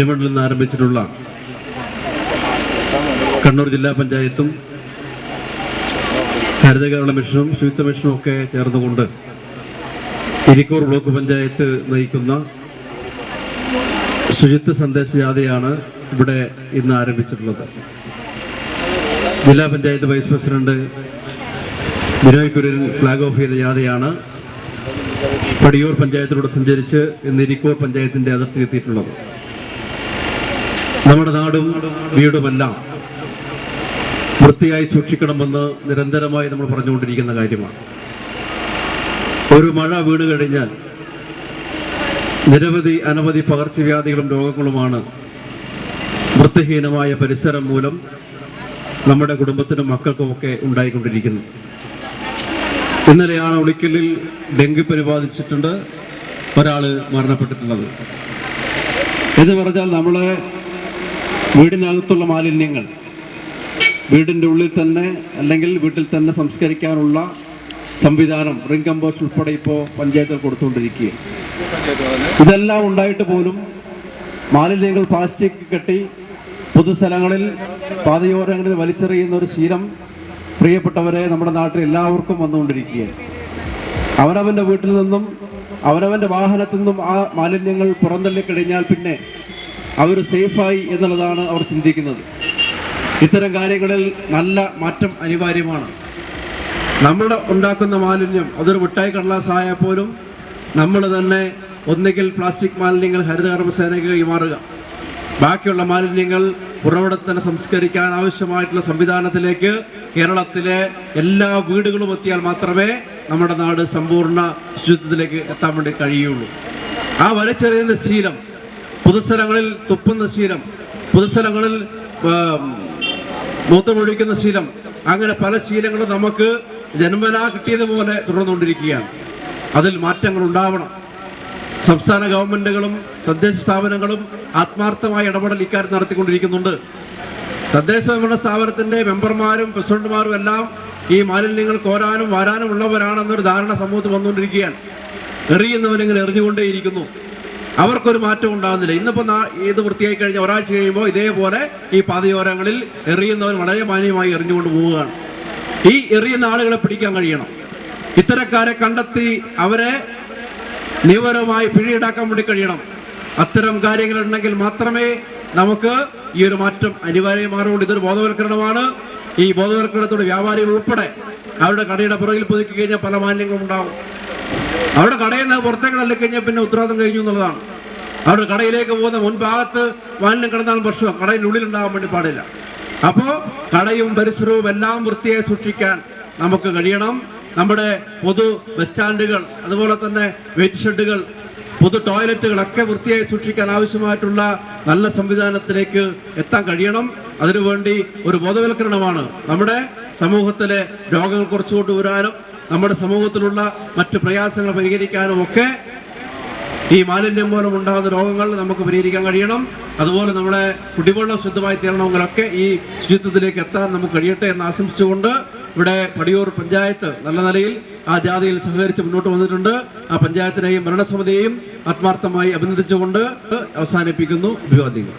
പെരുമണ്ണിൽ നിന്ന് ആരംഭിച്ചിട്ടുള്ള കണ്ണൂർ ജില്ലാ പഞ്ചായത്തും ഹരിത കേരള മിഷനും ശുചിത്വ മിഷനും ഒക്കെ ചേർന്നുകൊണ്ട് ഇരിക്കൂർ ബ്ലോക്ക് പഞ്ചായത്ത് നയിക്കുന്ന ശുചിത്വ സന്ദേശ ജാഥയാണ് ഇവിടെ ഇന്ന് ആരംഭിച്ചിട്ടുള്ളത്. ജില്ലാ panchayat vice president Binoy Kurian flag off ചെയ്ത ജാഥയാണ് പടിയൂർ പഞ്ചായത്തിലൂടെ സഞ്ചരിച്ച് ഇന്ന് ഇരിക്കൂർ പഞ്ചായത്തിന്റെ അതിർത്തി എത്തിയിട്ടുള്ളത്. നമ്മുടെ നാടും വീടുമെല്ലാം വൃത്തിയായി സൂക്ഷിക്കണമെന്ന് നിരന്തരമായി നമ്മൾ പറഞ്ഞുകൊണ്ടിരിക്കുന്ന കാര്യമാണ്. ഒരു മഴ വീണ് കഴിഞ്ഞാൽ അനവധി പകർച്ചവ്യാധികളും രോഗങ്ങളുമാണ് വൃത്തിഹീനമായ പരിസരം മൂലം നമ്മുടെ കുടുംബത്തിനും മക്കൾക്കുമൊക്കെ ഉണ്ടായിക്കൊണ്ടിരിക്കുന്നത്. ഇന്നലെയാണ് ഉളിക്കലിൽ ഡെങ്കിപ്പനി ബാധിച്ചിട്ടുണ്ട്, ഒരാൾ മരണപ്പെട്ടിട്ടുള്ളത്. എന്ന് പറഞ്ഞാൽ നമ്മളെ വീടിനകത്തുള്ള മാലിന്യങ്ങൾ വീടിൻ്റെ ഉള്ളിൽ തന്നെ അല്ലെങ്കിൽ വീട്ടിൽ തന്നെ സംസ്കരിക്കാനുള്ള സംവിധാനം റിംഗ് കമ്പോസ്റ്റ് ഉൾപ്പെടെ ഇപ്പോൾ പഞ്ചായത്തിൽ കൊടുത്തുകൊണ്ടിരിക്കുകയാണ്. ഇതെല്ലാം ഉണ്ടായിട്ട് പോലും മാലിന്യങ്ങൾ പ്ലാസ്റ്റിക് കെട്ടി പൊതുസ്ഥലങ്ങളിൽ പാതയോരങ്ങളിൽ വലിച്ചെറിയുന്ന ഒരു ശീലം പ്രിയപ്പെട്ടവരെ നമ്മുടെ നാട്ടിൽ എല്ലാവർക്കും വന്നുകൊണ്ടിരിക്കുകയാണ്. അവനവൻ്റെ വീട്ടിൽ നിന്നും അവനവൻ്റെ വാഹനത്തിൽ നിന്നും ആ മാലിന്യങ്ങൾ പുറന്തള്ളിക്കഴിഞ്ഞാൽ പിന്നെ അവർ സേഫായി എന്നുള്ളതാണ് അവർ ചിന്തിക്കുന്നത്. ഇത്തരം കാര്യങ്ങളിൽ നല്ല മാറ്റം അനിവാര്യമാണ്. നമ്മൾ ഉണ്ടാക്കുന്ന മാലിന്യം അതൊരു മിഠായി കടലാസായാൽ പോലും നമ്മൾ തന്നെ ഒന്നുകിൽ പ്ലാസ്റ്റിക് മാലിന്യങ്ങൾ ഹരിതകർമ്മസേനയ്ക്ക് കൈമാറുക, ബാക്കിയുള്ള മാലിന്യങ്ങൾ ഉറവിടത്തിൽ തന്നെ സംസ്കരിക്കാൻ ആവശ്യമായിട്ടുള്ള സംവിധാനത്തിലേക്ക് കേരളത്തിലെ എല്ലാ വീടുകളും എത്തിയാൽ മാത്രമേ നമ്മുടെ നാട് സമ്പൂർണ്ണ ശുചിത്വത്തിലേക്ക് എത്താൻ വേണ്ടി കഴിയുള്ളൂ. ആ വലിച്ചെറിയുന്ന ശീലം, പൊതുസ്ഥലങ്ങളിൽ തുപ്പുന്ന ശീലം, പൊതുസ്ഥലങ്ങളിൽ മൂത്രമൊഴിക്കുന്ന ശീലം, അങ്ങനെ പല ശീലങ്ങളും നമുക്ക് ജന്മനാ കിട്ടിയതുപോലെ തുടർന്നുകൊണ്ടിരിക്കുകയാണ്. അതിൽ മാറ്റങ്ങൾ ഉണ്ടാവണം. സംസ്ഥാന ഗവൺമെന്റുകളും തദ്ദേശ സ്ഥാപനങ്ങളും ആത്മാർത്ഥമായ ഇടപെടൽ ഇക്കാര്യം നടത്തിക്കൊണ്ടിരിക്കുന്നുണ്ട്. തദ്ദേശ ഭരണ സ്ഥാപനത്തിന്റെ മെമ്പർമാരും പ്രസിഡന്റുമാരും എല്ലാം ഈ മാലിന്യങ്ങൾ കോരാനും വാരാനും ഉള്ളവരാണെന്നൊരു ധാരണ സമൂഹത്തിൽ വന്നുകൊണ്ടിരിക്കുകയാണ്. എറിയുന്നവനിങ്ങനെ എറിഞ്ഞുകൊണ്ടേയിരിക്കുന്നു. അവർക്കൊരു മാറ്റം ഉണ്ടാകുന്നില്ല. ഇന്നിപ്പോൾ ഇത് വൃത്തിയായി കഴിഞ്ഞ ഒരാഴ്ച കഴിയുമ്പോൾ ഇതേപോലെ ഈ പാതയോരങ്ങളിൽ എറിയുന്നവൻ വളരെ മാന്യമായി എറിഞ്ഞുകൊണ്ട് പോവുകയാണ്. ഈ എറിയുന്ന ആളുകളെ പിടിക്കാൻ കഴിയണം. ഇത്തരക്കാരെ കണ്ടെത്തി അവരെ നിയമപരമായി പിഴയിടാക്കാൻ വേണ്ടി കഴിയണം. അത്തരം കാര്യങ്ങളുണ്ടെങ്കിൽ മാത്രമേ നമുക്ക് ഈ ഒരു മാറ്റം അനിവാര്യമാറുള്ളൂ. ഇതൊരു ബോധവൽക്കരണമാണ്. ഈ ബോധവൽക്കരണത്തോടെ വ്യാപാരികൾ ഉൾപ്പെടെ അവരുടെ കടയുടെ പുറകിൽ പുതുക്കി കഴിഞ്ഞാൽ പല മാലിന്യങ്ങളും ഉണ്ടാവും. അവരുടെ കടയിൽ നിന്ന് പുറത്തേക്ക് തള്ളിക്കഴിഞ്ഞാൽ പിന്നെ ഉത്തരവാദിത്തം കഴിഞ്ഞു എന്നുള്ളതാണ്. അവരുടെ കടയിലേക്ക് പോകുന്ന മുൻഭാഗത്ത് മാലിന്യം കിടന്നാലും പ്രശ്നം, കടയിൻ്റെ ഉള്ളിലുണ്ടാകാൻ വേണ്ടി പാടില്ല. അപ്പോൾ കടയും പരിസരവും എല്ലാം വൃത്തിയായി സൂക്ഷിക്കാൻ നമുക്ക് കഴിയണം. നമ്മുടെ പൊതു ബസ് സ്റ്റാൻഡുകൾ, അതുപോലെ തന്നെ വെയിറ്റ് ഷെഡുകൾ, പൊതു ടോയ്ലറ്റുകളൊക്കെ വൃത്തിയായി സൂക്ഷിക്കാൻ ആവശ്യമായിട്ടുള്ള നല്ല സംവിധാനത്തിലേക്ക് എത്താൻ കഴിയണം. അതിനുവേണ്ടി ഒരു ബോധവൽക്കരണമാണ് നമ്മുടെ സമൂഹത്തിലെ രോഗങ്ങൾ കുറച്ചു കൊണ്ടുവരാനും നമ്മുടെ സമൂഹത്തിലുള്ള മറ്റ് പ്രയാസങ്ങൾ പരിഹരിക്കാനും ഒക്കെ ഈ മാലിന്യം മൂലം ഉണ്ടാകുന്ന രോഗങ്ങൾ നമുക്ക് പരിഹരിക്കാൻ കഴിയണം. അതുപോലെ നമ്മുടെ കുടിവെള്ളം ശുദ്ധമായി തീരണമെങ്കിലൊക്കെ ഈ ശുചിത്വത്തിലേക്ക് എത്താൻ നമുക്ക് കഴിയട്ടെ എന്ന് ആശംസിച്ചുകൊണ്ട് ഇവിടെ പടിയൂർ പഞ്ചായത്ത് നല്ല നിലയിൽ ആ ജാഥയിൽ സഹകരിച്ച് മുന്നോട്ട് വന്നിട്ടുണ്ട്. ആ പഞ്ചായത്തിനെയും ഭരണസമിതിയെയും ആത്മാർത്ഥമായി അഭിനന്ദിച്ചുകൊണ്ട് അവസാനിപ്പിക്കുന്നു. അഭിവാദ്യങ്ങൾ.